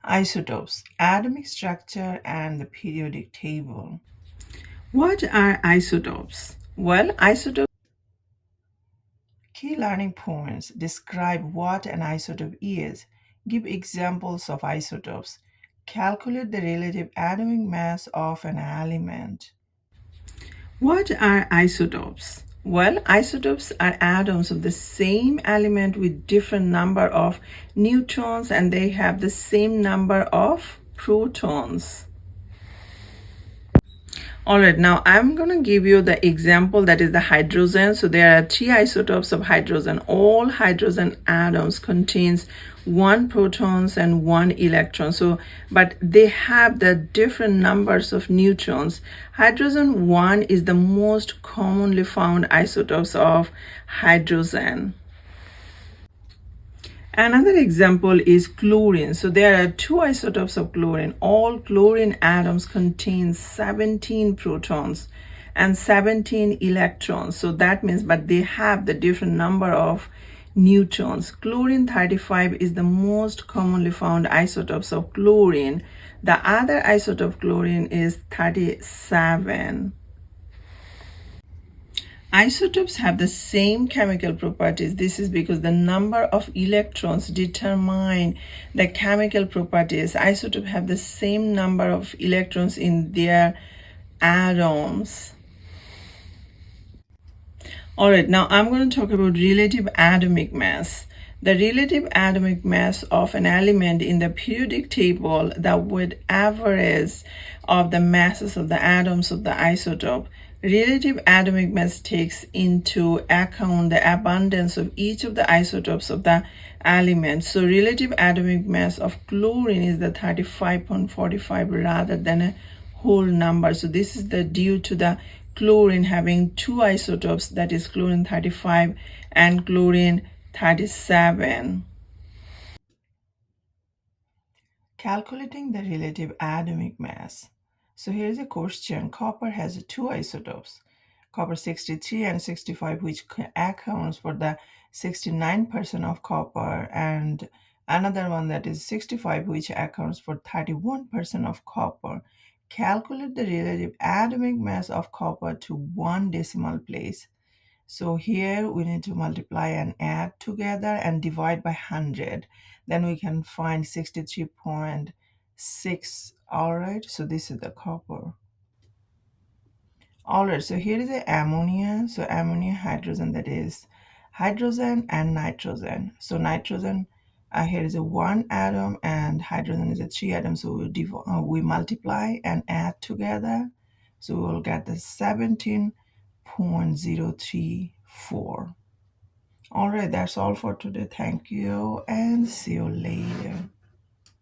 Isotopes, atomic structure and the periodic table. What are isotopes? Well, isotopes key learning points describe what an isotope is. Give examples of isotopes. Calculate the relative atomic mass of an element. What are isotopes? Well, isotopes are atoms of the same element with different number of neutrons and they have the same number of protons. All right, now I'm going to give you the example that is the hydrogen. So there are three isotopes of hydrogen. All hydrogen atoms contains one protons and one electron. So, but they have the different numbers of neutrons. Hydrogen 1 is the most commonly found isotopes of hydrogen. Another example is chlorine. So there are two isotopes of chlorine. All chlorine atoms contain 17 protons and 17 electrons. So that means, but they have the different number of neutrons. Chlorine 35 is the most commonly found isotopes of chlorine. The other isotope of chlorine is 37. Isotopes have the same chemical properties. This is because the number of electrons determine the chemical properties. Isotopes have the same number of electrons in their atoms. All right, now I'm going to talk about relative atomic mass. The relative atomic mass of an element in the periodic table, the weighted average of the masses of the atoms of the isotope. Relative atomic mass takes into account the abundance of each of the isotopes of the element. So relative atomic mass of chlorine is the 35.45 rather than a whole number. So this is due to the chlorine having two isotopes, that is chlorine 35 and chlorine 37. Calculating the relative atomic mass. So here's a question. Copper has two isotopes, copper 63 and 65, which accounts for the 69% of copper, and another one that is 65, which accounts for 31% of copper. Calculate the relative atomic mass of copper to one decimal place. So here we need to multiply and add together and divide by 100. Then we can find 63.6. All right, so this is the copper. All right, so here is the ammonia. So ammonia, hydrogen, that is hydrogen and nitrogen. So nitrogen, here is a one atom and hydrogen is a three atom. So we multiply and add together. So we will get the 17.034. All right, that's all for today. Thank you and see you later.